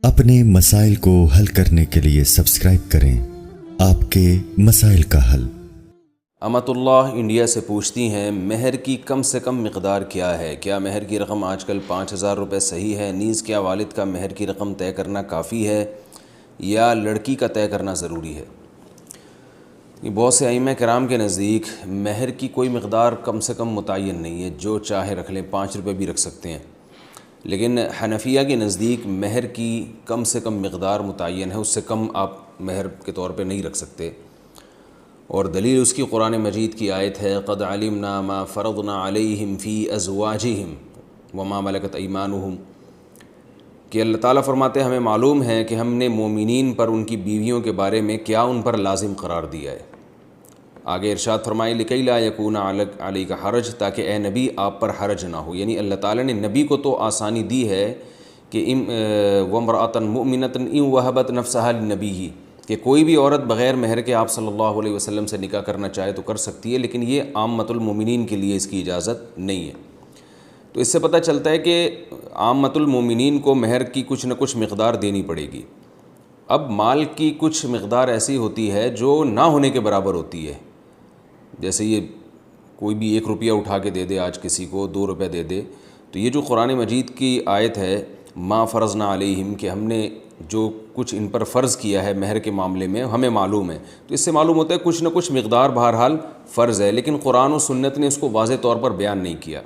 اپنے مسائل کو حل کرنے کے لیے سبسکرائب کریں آپ کے مسائل کا حل۔ امت اللہ انڈیا سے پوچھتی ہیں مہر کی کم سے کم مقدار کیا ہے؟ کیا مہر کی رقم آج کل 5,000 روپے صحیح ہے؟ نیز کیا والد کا مہر کی رقم طے کرنا کافی ہے یا لڑکی کا طے کرنا ضروری ہے؟ بہت سے ائمہ کرام کے نزدیک مہر کی کوئی مقدار کم سے کم متعین نہیں ہے، جو چاہے رکھ لیں، 5 روپے بھی رکھ سکتے ہیں۔ لیکن حنفیہ کے نزدیک مہر کی کم سے کم مقدار متعین ہے، اس سے کم آپ مہر کے طور پہ نہیں رکھ سکتے، اور دلیل اس کی قرآن مجید کی آیت ہے قد علمنا ما فرضنا علیہم فی ازواجہم وما ملکت ایمانہم، کہ اللہ تعالیٰ فرماتے ہیں ہمیں معلوم ہے کہ ہم نے مومنین پر ان کی بیویوں کے بارے میں کیا ان پر لازم قرار دیا ہے۔ آگے ارشاد فرمائے لکی لا یکون علیک حرج، تاکہ اے نبی آپ پر حرج نہ ہو، یعنی اللہ تعالیٰ نے نبی کو تو آسانی دی ہے کہ وامرأۃ مؤمنۃ ان وہبت نفسہا لنبیہ، کہ کوئی بھی عورت بغیر مہر کے آپ صلی اللہ علیہ وسلم سے نکاح کرنا چاہے تو کر سکتی ہے، لیکن یہ عامۃ المومنین کے لیے اس کی اجازت نہیں ہے۔ تو اس سے پتہ چلتا ہے کہ عامۃ المومنین کو مہر کی کچھ نہ کچھ مقدار دینی پڑے گی۔ اب مال کی کچھ مقدار ایسی ہوتی ہے جو نہ ہونے کے برابر ہوتی ہے، جیسے یہ کوئی بھی 1 روپیہ اٹھا کے دے دے، آج کسی کو 2 روپے دے دے، تو یہ جو قرآن مجید کی آیت ہے ما فرضنا علیہم، کہ ہم نے جو کچھ ان پر فرض کیا ہے مہر کے معاملے میں ہمیں معلوم ہے، تو اس سے معلوم ہوتا ہے کچھ نہ کچھ مقدار بہرحال فرض ہے، لیکن قرآن و سنت نے اس کو واضح طور پر بیان نہیں کیا۔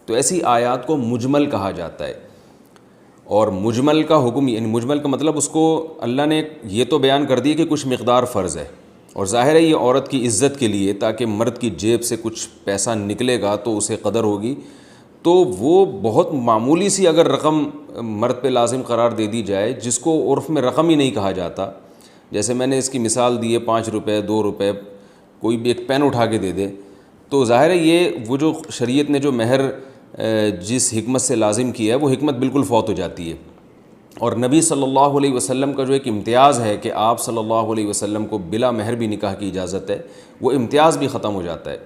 تو ایسی آیات کو مجمل کہا جاتا ہے، اور مجمل کا حکم، یعنی مجمل کا مطلب اس کو اللہ نے یہ تو بیان کر دی کہ کچھ مقدار فرض ہے، اور ظاہر ہے یہ عورت کی عزت کے لیے، تاکہ مرد کی جیب سے کچھ پیسہ نکلے گا تو اسے قدر ہوگی، تو وہ بہت معمولی سی اگر رقم مرد پہ لازم قرار دے دی جائے، جس کو عرف میں رقم ہی نہیں کہا جاتا، جیسے میں نے اس کی مثال دی ہے 5 روپے 2 روپے، کوئی بھی ایک پین اٹھا کے دے دے، تو ظاہر ہے یہ وہ جو شریعت نے جو مہر جس حکمت سے لازم کیا ہے وہ حکمت بالکل فوت ہو جاتی ہے، اور نبی صلی اللہ علیہ وسلم کا جو ایک امتیاز ہے کہ آپ صلی اللہ علیہ وسلم کو بلا مہر بھی نکاح کی اجازت ہے، وہ امتیاز بھی ختم ہو جاتا ہے۔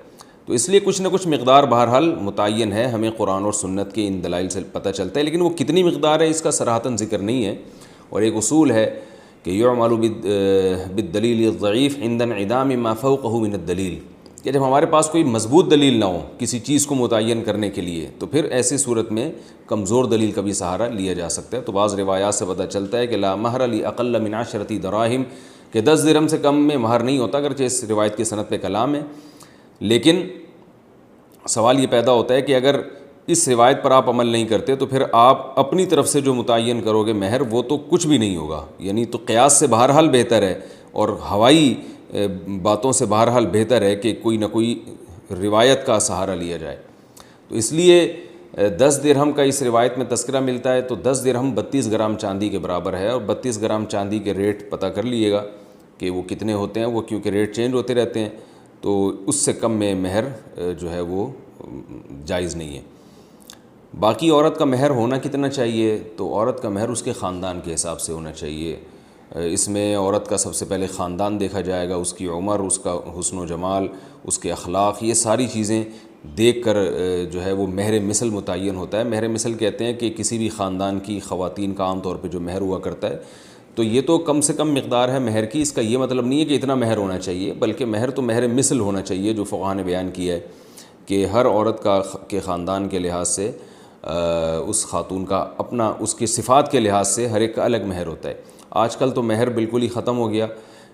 تو اس لیے کچھ نہ کچھ مقدار بہرحال متعین ہے، ہمیں قرآن اور سنت کے ان دلائل سے پتہ چلتا ہے، لیکن وہ کتنی مقدار ہے اس کا صراحتاً ذکر نہیں ہے، اور ایک اصول ہے کہ یعمل بالدلیل الضعیف عند انعدام ما فوقہ من الدلیل، کہ جب ہمارے پاس کوئی مضبوط دلیل نہ ہو کسی چیز کو متعین کرنے کے لیے، تو پھر ایسی صورت میں کمزور دلیل کا بھی سہارا لیا جا سکتا ہے۔ تو بعض روایات سے پتہ چلتا ہے کہ لا مہر لاقل من 10 دراہم، کہ 10 درہم سے کم میں مہر نہیں ہوتا، اگرچہ اس روایت کی سند پہ کلام ہے، لیکن سوال یہ پیدا ہوتا ہے کہ اگر اس روایت پر آپ عمل نہیں کرتے تو پھر آپ اپنی طرف سے جو متعین کرو گے مہر، وہ تو کچھ بھی نہیں ہوگا، یعنی تو قیاس سے بہرحال بہتر ہے، اور ہوائی باتوں سے بہرحال بہتر ہے کہ کوئی نہ کوئی روایت کا سہارا لیا جائے۔ تو اس لیے 10 درہم کا اس روایت میں تذکرہ ملتا ہے، تو 10 درہم 32 گرام چاندی کے برابر ہے، اور 32 گرام چاندی کے ریٹ پتہ کر لیے گا کہ وہ کتنے ہوتے ہیں، وہ کیونکہ ریٹ چینج ہوتے رہتے ہیں، تو اس سے کم میں مہر جو ہے وہ جائز نہیں ہے۔ باقی عورت کا مہر ہونا کتنا چاہیے؟ تو عورت کا مہر اس کے خاندان کے حساب سے ہونا چاہیے، اس میں عورت کا سب سے پہلے خاندان دیکھا جائے گا، اس کی عمر، اس کا حسن و جمال، اس کے اخلاق، یہ ساری چیزیں دیکھ کر جو ہے وہ مہر مثل متعین ہوتا ہے۔ مہر مثل کہتے ہیں کہ کسی بھی خاندان کی خواتین کا عام طور پہ جو مہر ہوا کرتا ہے، تو یہ تو کم سے کم مقدار ہے مہر کی، اس کا یہ مطلب نہیں ہے کہ اتنا مہر ہونا چاہیے، بلکہ مہر تو مہر مثل ہونا چاہیے، جو فقہا نے بیان کیا ہے کہ ہر عورت کے خاندان کے لحاظ سے اس خاتون کا اپنا، اس کی صفات کے لحاظ سے ہر ایک کا الگ مہر ہوتا ہے۔ آج کل تو مہر بالکل ہی ختم ہو گیا،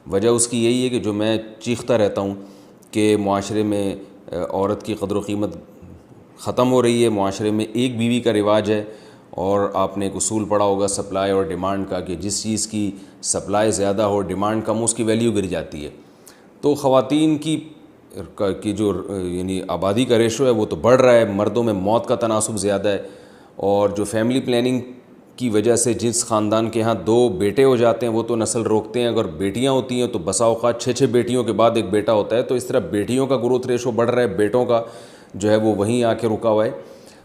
وجہ اس کی یہی ہے کہ جو میں چیختا رہتا ہوں کہ معاشرے میں عورت کی قدر و قیمت ختم ہو رہی ہے، معاشرے میں ایک بیوی کا رواج ہے، اور آپ نے ایک اصول پڑھا ہوگا سپلائی اور ڈیمانڈ کا، کہ جس چیز کی سپلائی زیادہ ہو، ڈیمانڈ کم ہو، اس کی ویلیو گر جاتی ہے۔ تو خواتین کی جو یعنی آبادی کا ریشو ہے وہ تو بڑھ رہا ہے، مردوں میں موت کا تناسب زیادہ ہے، اور جو فیملی پلاننگ کی وجہ سے جس خاندان کے ہاں 2 بیٹے ہو جاتے ہیں وہ تو نسل روکتے ہیں، اگر بیٹیاں ہوتی ہیں تو بسا اوقات 6 بیٹیوں کے بعد ایک بیٹا ہوتا ہے، تو اس طرح بیٹیوں کا گروتھ ریشو بڑھ رہا ہے، بیٹوں کا جو ہے وہ وہیں آ کے رکا ہوا ہے۔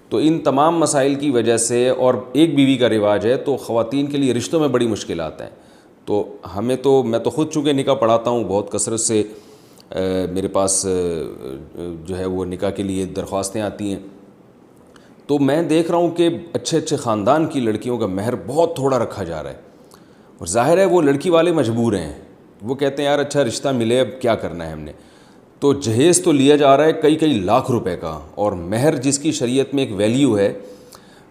تو ان تمام مسائل کی وجہ سے، اور ایک بیوی کا رواج ہے، تو خواتین کے لیے رشتوں میں بڑی مشکلات ہیں۔ تو میں تو خود چونکہ نکاح پڑھاتا ہوں، بہت کثرت سے میرے پاس جو ہے وہ نکاح کے لیے درخواستیں آتی ہیں، تو میں دیکھ رہا ہوں کہ اچھے خاندان کی لڑکیوں کا مہر بہت تھوڑا رکھا جا رہا ہے، اور ظاہر ہے وہ لڑکی والے مجبور ہیں، وہ کہتے ہیں یار اچھا رشتہ ملے، اب کیا کرنا ہے ہم نے، تو جہیز تو لیا جا رہا ہے کئی لاکھ روپے کا، اور مہر جس کی شریعت میں ایک ویلیو ہے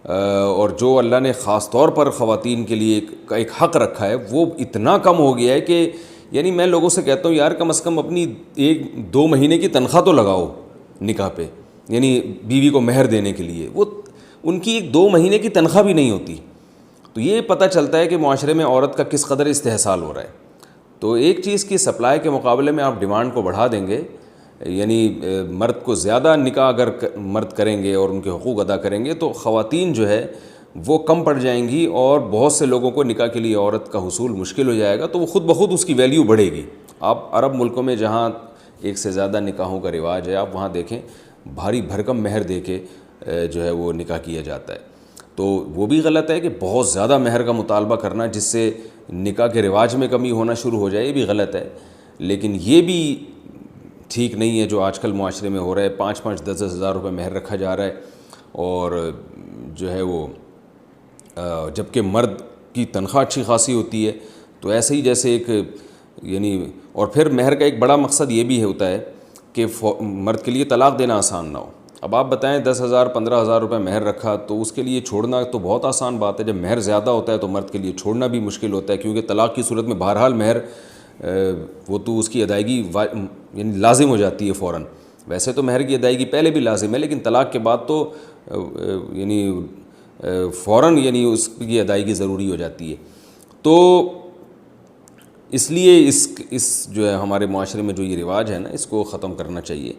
اور جو اللہ نے خاص طور پر خواتین کے لیے ایک حق رکھا ہے، وہ اتنا کم ہو گیا ہے کہ یعنی میں لوگوں سے کہتا ہوں یار کم از کم اپنی 1-2 مہینے کی تنخواہ تو لگاؤ نکاح پہ، یعنی بیوی کو مہر دینے کے لیے، وہ ان کی 1-2 مہینے کی تنخواہ بھی نہیں ہوتی. تو یہ پتہ چلتا ہے کہ معاشرے میں عورت کا کس قدر استحصال ہو رہا ہے. تو ایک چیز کی سپلائی کے مقابلے میں آپ ڈیمانڈ کو بڑھا دیں گے، یعنی مرد کو زیادہ نکاح اگر مرد کریں گے اور ان کے حقوق ادا کریں گے تو خواتین جو ہے وہ کم پڑ جائیں گی، اور بہت سے لوگوں کو نکاح کے لیے عورت کا حصول مشکل ہو جائے گا، تو وہ خود بخود اس کی ویلیو بڑھے گی. آپ عرب ملکوں میں جہاں ایک سے زیادہ نکاحوں کا رواج ہے، آپ وہاں دیکھیں بھاری بھرکم مہر دے کے جو ہے وہ نکاح کیا جاتا ہے. تو وہ بھی غلط ہے کہ بہت زیادہ مہر کا مطالبہ کرنا جس سے نکاح کے رواج میں کمی ہونا شروع ہو جائے، یہ بھی غلط ہے. لیکن یہ بھی ٹھیک نہیں ہے جو آج کل معاشرے میں ہو رہا ہے، 5-5 10 ہزار روپے مہر رکھا جا رہا ہے، اور جو ہے وہ جبکہ مرد کی تنخواہ اچھی خاصی ہوتی ہے. تو ایسے ہی جیسے ایک یعنی، اور پھر مہر کا ایک بڑا مقصد یہ بھی ہوتا ہے کہ مرد کے لیے طلاق دینا آسان نہ ہو. اب آپ بتائیں 10,000 15,000 روپے مہر رکھا تو اس کے لیے چھوڑنا تو بہت آسان بات ہے. جب مہر زیادہ ہوتا ہے تو مرد کے لیے چھوڑنا بھی مشکل ہوتا ہے، کیونکہ طلاق کی صورت میں بہرحال مہر وہ تو اس کی ادائیگی یعنی لازم ہو جاتی ہے فوراً. ویسے تو مہر کی ادائیگی پہلے بھی لازم ہے، لیکن طلاق کے بعد تو یعنی فوراً یعنی اس کی ادائیگی ضروری ہو جاتی ہے. تو اس لیے اس جو ہے ہمارے معاشرے میں جو یہ رواج ہے نا، اس کو ختم کرنا چاہیے.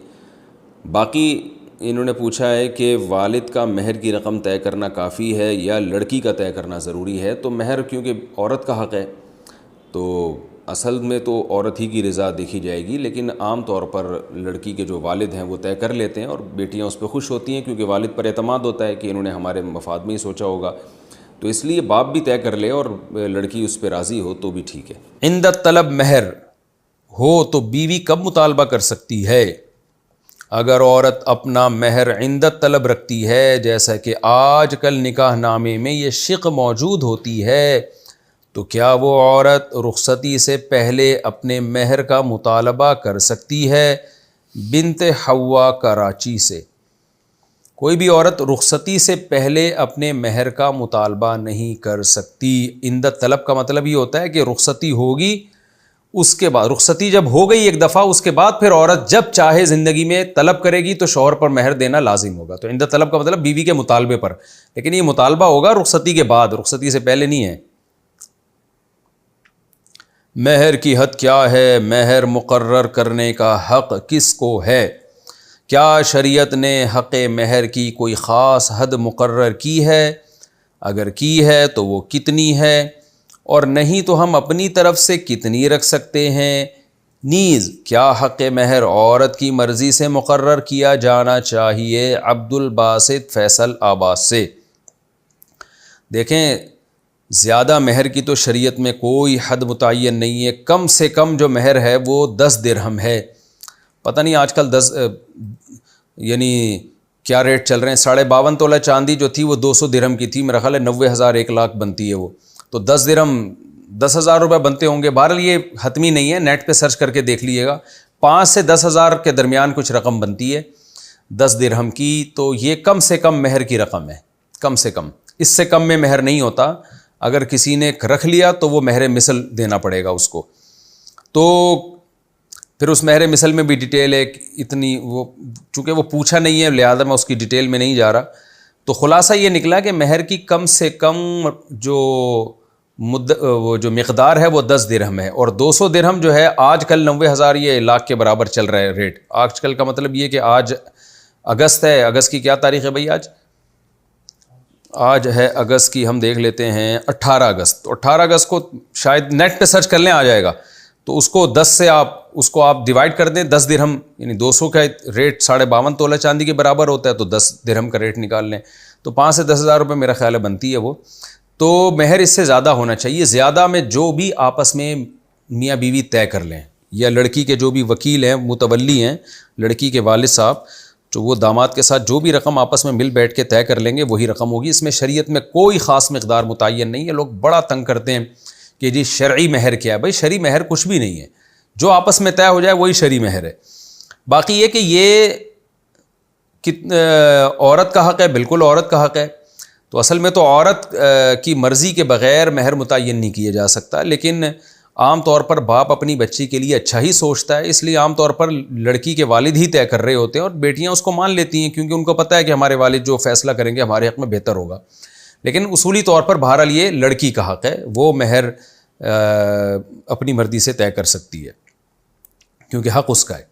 باقی انہوں نے پوچھا ہے کہ والد کا مہر کی رقم طے کرنا کافی ہے یا لڑکی کا طے کرنا ضروری ہے. تو مہر کیونکہ عورت کا حق ہے تو اصل میں تو عورت ہی کی رضا دیکھی جائے گی، لیکن عام طور پر لڑکی کے جو والد ہیں وہ طے کر لیتے ہیں، اور بیٹیاں اس پہ خوش ہوتی ہیں کیونکہ والد پر اعتماد ہوتا ہے کہ انہوں نے ہمارے مفاد میں ہی سوچا ہوگا. تو اس لیے باپ بھی طے کر لے اور لڑکی اس پہ راضی ہو تو بھی ٹھیک ہے. عند طلب مہر ہو تو بیوی کب مطالبہ کر سکتی ہے؟ اگر عورت اپنا مہر عند طلب رکھتی ہے، جیسا کہ آج کل نکاح نامے میں یہ شق موجود ہوتی ہے، تو کیا وہ عورت رخصتی سے پہلے اپنے مہر کا مطالبہ کر سکتی ہے؟ بنت حوا کراچی سے. کوئی بھی عورت رخصتی سے پہلے اپنے مہر کا مطالبہ نہیں کر سکتی. عند طلب کا مطلب یہ ہوتا ہے کہ رخصتی ہوگی، اس کے بعد رخصتی جب ہو گئی ایک دفعہ، اس کے بعد پھر عورت جب چاہے زندگی میں طلب کرے گی تو شوہر پر مہر دینا لازم ہوگا. تو عند طلب کا مطلب بیوی کے مطالبے پر، لیکن یہ مطالبہ ہوگا رخصتی کے بعد، رخصتی سے پہلے نہیں ہے. مہر کی حد کیا ہے؟ مہر مقرر کرنے کا حق کس کو ہے؟ کیا شریعت نے حق مہر کی کوئی خاص حد مقرر کی ہے؟ اگر کی ہے تو وہ کتنی ہے، اور نہیں تو ہم اپنی طرف سے کتنی رکھ سکتے ہیں؟ نیز کیا حق مہر عورت کی مرضی سے مقرر کیا جانا چاہیے؟ عبد الباسط فیصل آباد سے. دیکھیں زیادہ مہر کی تو شریعت میں کوئی حد متعین نہیں ہے. کم سے کم جو مہر ہے وہ 10 درہم ہے. پتہ نہیں آج کل 10 یعنی کیا ریٹ چل رہے ہیں. 52.5 تولہ چاندی جو تھی وہ 200 درہم کی تھی، میرا خیال ہے 90,000 1 لاکھ بنتی ہے وہ. تو 10 درہم 10,000 روپے بنتے ہوں گے. بہرحال یہ حتمی نہیں ہے، نیٹ پہ سرچ کر کے دیکھ لیجیے گا. 5 سے 10,000 کے درمیان کچھ رقم بنتی ہے 10 درہم کی. تو یہ کم سے کم مہر کی رقم ہے، کم سے کم. اس سے کم میں مہر نہیں ہوتا. اگر کسی نے رکھ لیا تو وہ مہر مثل دینا پڑے گا اس کو. تو پھر اس مہر مثل میں بھی ڈیٹیل ہے اتنی، وہ چونکہ وہ پوچھا نہیں ہے لہذا میں اس کی ڈیٹیل میں نہیں جا رہا. تو خلاصہ یہ نکلا کہ مہر کی کم سے کم وہ جو مقدار ہے وہ 10 درہم ہے، اور 200 درہم جو ہے آج کل 90,000 یہ لاکھ کے برابر چل رہا ہے ریٹ. آج کل کا مطلب یہ کہ آج اگست ہے، اگست کی کیا تاریخ ہے بھائی؟ آج ہے اگست کی، ہم دیکھ لیتے ہیں 18 اگست. تو 18 اگست کو شاید نیٹ پہ سرچ کر لیں آ جائے گا. تو اس کو 10 سے اس کو آپ ڈیوائڈ کر دیں 10 درہم، یعنی 200 کا ریٹ 52.5 تولہ چاندی کے برابر ہوتا ہے، تو 10 درہم کا ریٹ نکال لیں تو 5 سے 10,000 روپے میرا خیال ہے بنتی ہے وہ. تو مہر اس سے زیادہ ہونا چاہیے. زیادہ میں جو بھی آپس میں میاں بیوی طے کر لیں، یا لڑکی کے جو بھی وکیل ہیں متولی ہیں، لڑکی کے والد صاحب، جو وہ داماد کے ساتھ جو بھی رقم آپس میں مل بیٹھ کے طے کر لیں گے وہی رقم ہوگی. اس میں شریعت میں کوئی خاص مقدار متعین نہیں ہے. لوگ بڑا تنگ کرتے ہیں کہ جی شرعی مہر کیا ہے. بھائی شرعی مہر کچھ بھی نہیں ہے, جو آپس میں طے ہو جائے وہی شرعی مہر ہے. باقی یہ کہ یہ عورت کا حق ہے, بالکل عورت کا حق ہے. تو اصل میں تو عورت کی مرضی کے بغیر مہر متعین نہیں کیا جا سکتا, لیکن عام طور پر باپ اپنی بچی کے لیے اچھا ہی سوچتا ہے, اس لیے عام طور پر لڑکی کے والد ہی طے کر رہے ہوتے ہیں اور بیٹیاں اس کو مان لیتی ہیں, کیونکہ ان کو پتہ ہے کہ ہمارے والد جو فیصلہ کریں گے ہمارے حق میں بہتر ہوگا. لیکن اصولی طور پر بہرحال یہ لڑکی کا حق ہے, وہ مہر اپنی مرضی سے طے کر سکتی ہے کیونکہ حق اس کا ہے.